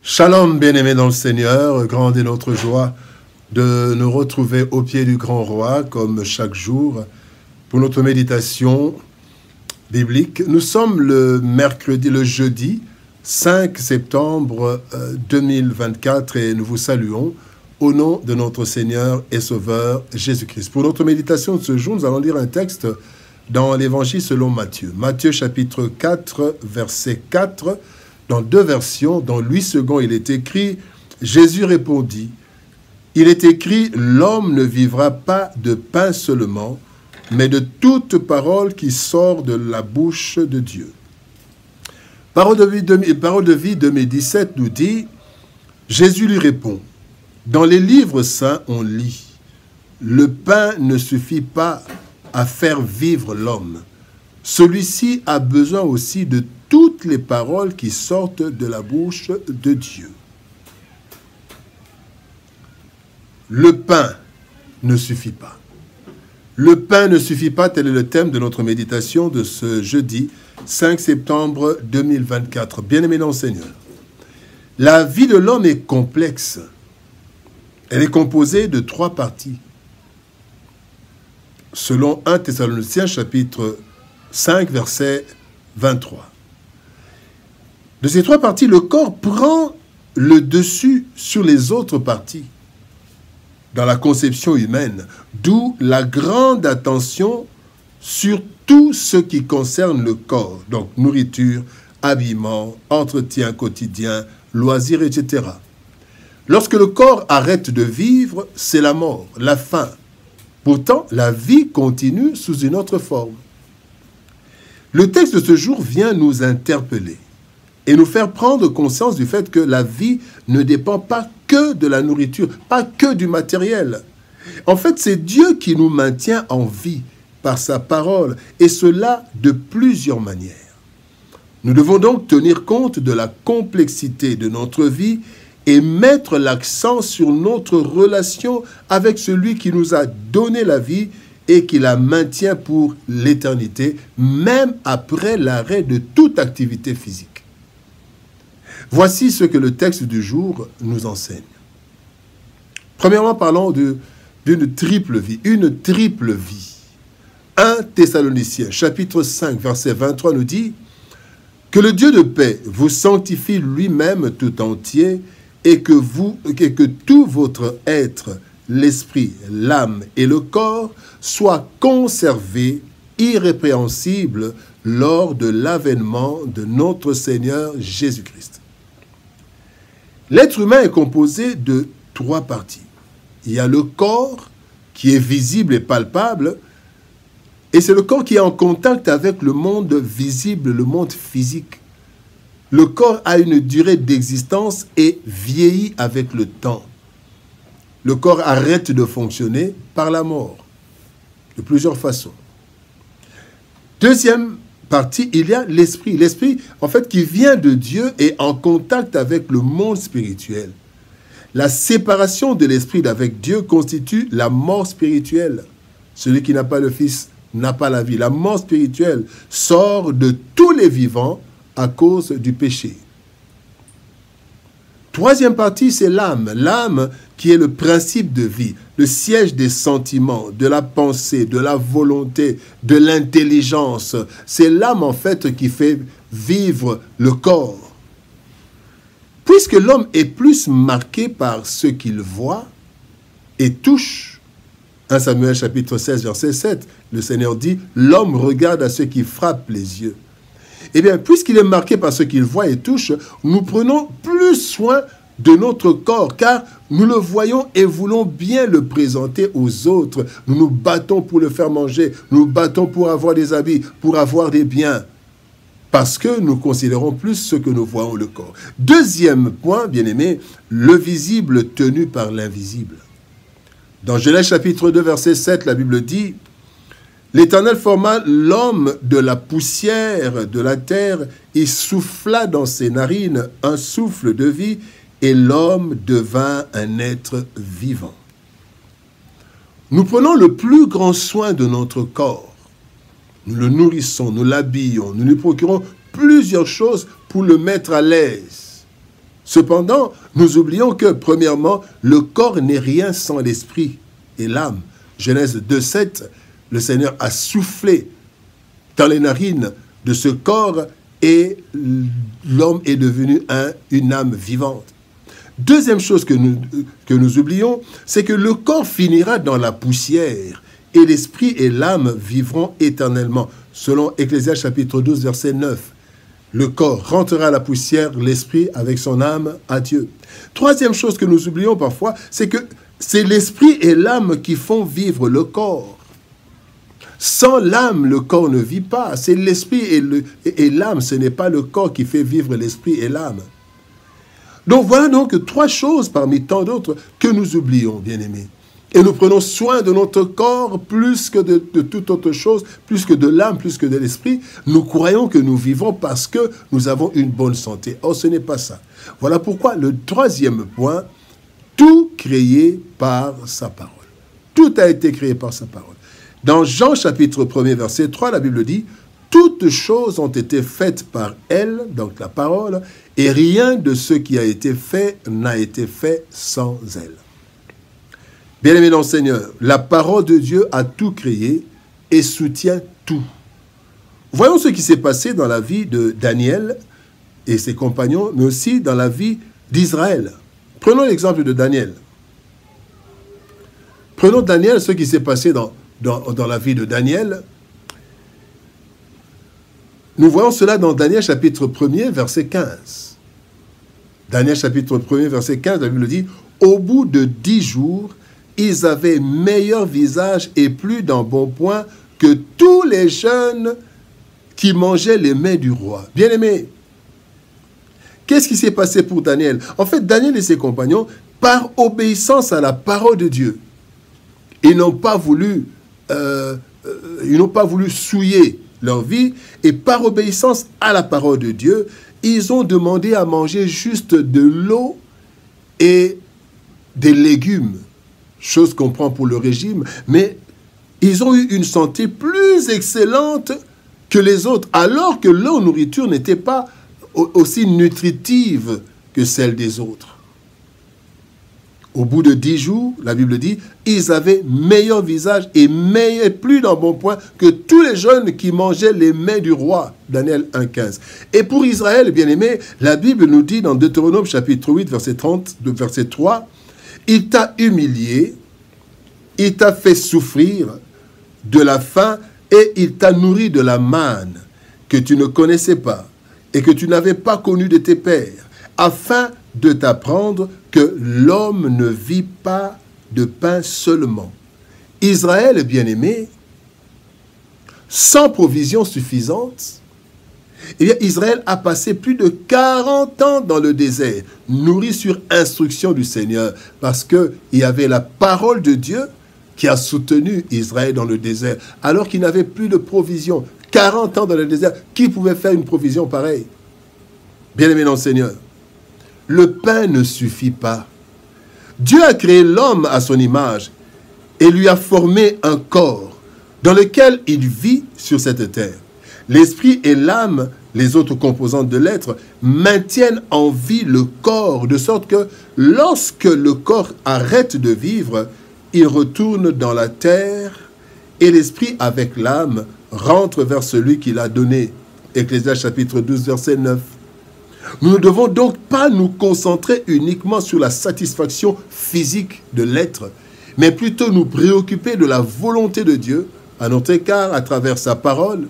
Shalom, bien-aimés dans le Seigneur, grande est notre joie de nous retrouver au pied du grand roi, comme chaque jour, pour notre méditation biblique. Nous sommes le jeudi 5 septembre 2024 et nous vous saluons au nom de notre Seigneur et Sauveur Jésus-Christ. Pour notre méditation de ce jour, nous allons lire un texte dans l'Évangile selon Matthieu. Matthieu chapitre 4, verset 4. Dans deux versions, dans Louis II, il est écrit, Jésus répondit, il est écrit, l'homme ne vivra pas de pain seulement, mais de toute parole qui sort de la bouche de Dieu. Parole de vie 2017 nous dit, Jésus lui répond, dans les livres saints, on lit, le pain ne suffit pas à faire vivre l'homme. Celui-ci a besoin aussi de toutes les paroles qui sortent de la bouche de Dieu. Le pain ne suffit pas. Le pain ne suffit pas, tel est le thème de notre méditation de ce jeudi 5 septembre 2024. Bien-aimés dans le Seigneur, la vie de l'homme est complexe. Elle est composée de trois parties. Selon 1 Thessaloniciens chapitre 5, verset 23. De ces trois parties, le corps prend le dessus sur les autres parties dans la conception humaine, d'où la grande attention sur tout ce qui concerne le corps, donc nourriture, habillement, entretien quotidien, loisirs, etc. Lorsque le corps arrête de vivre, c'est la mort, la fin. Pourtant, la vie continue sous une autre forme. Le texte de ce jour vient nous interpeller et nous faire prendre conscience du fait que la vie ne dépend pas que de la nourriture, pas que du matériel. En fait, c'est Dieu qui nous maintient en vie par sa parole, et cela de plusieurs manières. Nous devons donc tenir compte de la complexité de notre vie et mettre l'accent sur notre relation avec celui qui nous a donné la vie et qui la maintient pour l'éternité, même après l'arrêt de toute activité physique. Voici ce que le texte du jour nous enseigne. Premièrement, parlons d'une triple vie, une triple vie. 1 Thessaloniciens, chapitre 5, verset 23 nous dit « Que le Dieu de paix vous sanctifie lui-même tout entier et que tout votre être, l'esprit, l'âme et le corps soient conservés irrépréhensibles lors de l'avènement de notre Seigneur Jésus-Christ. » L'être humain est composé de trois parties. Il y a le corps qui est visible et palpable, et c'est le corps qui est en contact avec le monde visible, le monde physique. Le corps a une durée d'existence et vieillit avec le temps. Le corps arrête de fonctionner par la mort, de plusieurs façons. Deuxième partie, il y a l'esprit. L'esprit, en fait, qui vient de Dieu et en contact avec le monde spirituel. La séparation de l'esprit d'avec Dieu constitue la mort spirituelle. Celui qui n'a pas le Fils n'a pas la vie. La mort spirituelle sort de tous les vivants à cause du péché. Troisième partie, c'est l'âme. L'âme qui est le principe de vie, le siège des sentiments, de la pensée, de la volonté, de l'intelligence. C'est l'âme, en fait, qui fait vivre le corps. Puisque l'homme est plus marqué par ce qu'il voit et touche, 1 Samuel chapitre 16, verset 7, le Seigneur dit, l'homme regarde à ce qui frappe les yeux. Eh bien, puisqu'il est marqué par ce qu'il voit et touche, nous prenons plus soin de notre corps, car nous le voyons et voulons bien le présenter aux autres. Nous nous battons pour le faire manger, nous nous battons pour avoir des habits, pour avoir des biens, parce que nous considérons plus ce que nous voyons le corps. Deuxième point, bien-aimé, le visible tenu par l'invisible. Dans Genèse chapitre 2, verset 7, la Bible dit « L'Éternel forma l'homme de la poussière de la terre et souffla dans ses narines un souffle de vie, et l'homme devint un être vivant. » Nous prenons le plus grand soin de notre corps. Nous le nourrissons, nous l'habillons, nous lui procurons plusieurs choses pour le mettre à l'aise. Cependant, nous oublions que, premièrement, le corps n'est rien sans l'esprit et l'âme. Genèse 2,7, le Seigneur a soufflé dans les narines de ce corps et l'homme est devenu une âme vivante. Deuxième chose que nous oublions, c'est que le corps finira dans la poussière et l'esprit et l'âme vivront éternellement. Selon Ecclésiaste chapitre 12, verset 9. Le corps rentrera à la poussière, l'esprit avec son âme à Dieu. Troisième chose que nous oublions parfois, c'est que c'est l'esprit et l'âme qui font vivre le corps. Sans l'âme, le corps ne vit pas. C'est l'esprit et l'âme, ce n'est pas le corps qui fait vivre l'esprit et l'âme. Donc voilà donc trois choses parmi tant d'autres que nous oublions, bien-aimés. Et nous prenons soin de notre corps plus que de toute autre chose, plus que de l'âme, plus que de l'esprit. Nous croyons que nous vivons parce que nous avons une bonne santé. Or, ce n'est pas ça. Voilà pourquoi le troisième point, tout créé par sa parole. Tout a été créé par sa parole. Dans Jean chapitre 1er, verset 3, la Bible dit « Toutes choses ont été faites par elle, donc la parole, et rien de ce qui a été fait n'a été fait sans elle. » Bien-aimés dans le Seigneur, la parole de Dieu a tout créé et soutient tout. Voyons ce qui s'est passé dans la vie de Daniel et ses compagnons, mais aussi dans la vie d'Israël. Prenons l'exemple de Daniel. Prenons Daniel, ce qui s'est passé dans la vie de Daniel. Nous voyons cela dans Daniel chapitre 1er, verset 15. Daniel chapitre 1er, verset 15, la Bible dit « Au bout de 10 jours, ils avaient meilleur visage et plus d'embonpoint que tous les jeunes qui mangeaient les mets du roi. » Bien-aimés, qu'est-ce qui s'est passé pour Daniel? En fait, Daniel et ses compagnons, par obéissance à la parole de Dieu, ils n'ont pas voulu souiller leur vie, et par obéissance à la parole de Dieu, ils ont demandé à manger juste de l'eau et des légumes, chose qu'on prend pour le régime, mais ils ont eu une santé plus excellente que les autres, alors que leur nourriture n'était pas aussi nutritive que celle des autres. Au bout de 10 jours, la Bible dit, ils avaient meilleur visage et plus d'embonpoint que tous les jeunes qui mangeaient les mets du roi. Daniel 1,15. Et pour Israël, bien-aimé, la Bible nous dit dans Deutéronome chapitre 8, verset 30, verset 3, il t'a humilié, il t'a fait souffrir de la faim et il t'a nourri de la manne que tu ne connaissais pas et que tu n'avais pas connue de tes pères, afin de t'apprendre que l'homme ne vit pas de pain seulement. Israël, bien-aimé, sans provision suffisante, eh bien, Israël a passé plus de 40 ans dans le désert, nourri sur instruction du Seigneur, parce qu'il y avait la parole de Dieu qui a soutenu Israël dans le désert, alors qu'il n'avait plus de provision. 40 ans dans le désert, qui pouvait faire une provision pareille? Bien-aimé dans le Seigneur, le pain ne suffit pas. Dieu a créé l'homme à son image et lui a formé un corps dans lequel il vit sur cette terre. L'esprit et l'âme, les autres composantes de l'être, maintiennent en vie le corps, de sorte que lorsque le corps arrête de vivre, il retourne dans la terre et l'esprit avec l'âme rentre vers celui qui l'a donné. Ecclésiaste chapitre 12, verset 9. Nous ne devons donc pas nous concentrer uniquement sur la satisfaction physique de l'être, mais plutôt nous préoccuper de la volonté de Dieu, à notre égard, à travers sa parole,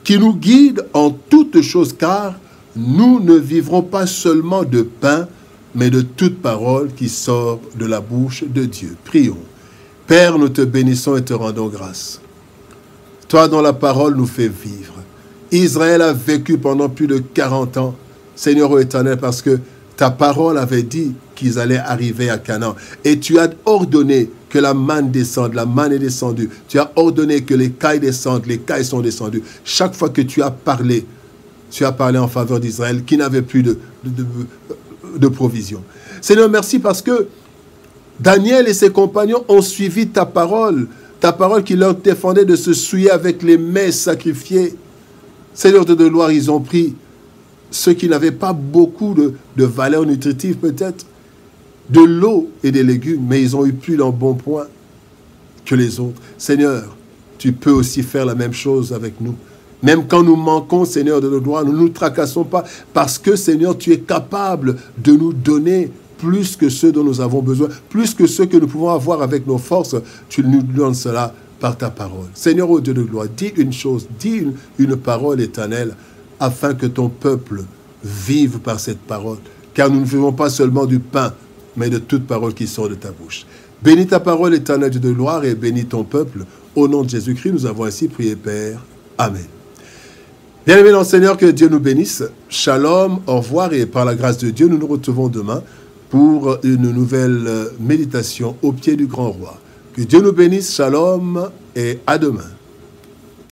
qui nous guide en toutes choses, car nous ne vivrons pas seulement de pain, mais de toute parole qui sort de la bouche de Dieu. Prions. Père, nous te bénissons et te rendons grâce. Toi dont la parole nous fait vivre. Israël a vécu pendant plus de 40 ans, Seigneur éternel, parce que ta parole avait dit qu'ils allaient arriver à Canaan. Et tu as ordonné que la manne descende, la manne est descendue. Tu as ordonné que les cailles descendent, les cailles sont descendues. Chaque fois que tu as parlé en faveur d'Israël qui n'avait plus de provision. Seigneur, merci parce que Daniel et ses compagnons ont suivi ta parole qui leur défendait de se souiller avec les mets sacrifiés. Seigneur de gloire, ils ont pris ceux qui n'avaient pas beaucoup de valeur nutritive peut-être, de l'eau et des légumes, mais ils ont eu plus d'embonpoint que les autres. Seigneur, tu peux aussi faire la même chose avec nous. Même quand nous manquons, Seigneur, de nos droits, nous ne nous tracassons pas, parce que, Seigneur, tu es capable de nous donner plus que ceux dont nous avons besoin, plus que ceux que nous pouvons avoir avec nos forces. Tu nous donnes cela par ta parole. Seigneur, ô Dieu de gloire, dis une chose, dis une parole éternelle, afin que ton peuple vive par cette parole. Car nous ne vivons pas seulement du pain, mais de toute parole qui sort de ta bouche. Bénis ta parole éternelle, Dieu de gloire, et bénis ton peuple. Au nom de Jésus-Christ, nous avons ainsi prié, Père. Amen. Bien-aimés dans le Seigneur, que Dieu nous bénisse. Shalom, au revoir, et par la grâce de Dieu, nous nous retrouvons demain pour une nouvelle méditation au pied du grand roi. Que Dieu nous bénisse, shalom, et à demain.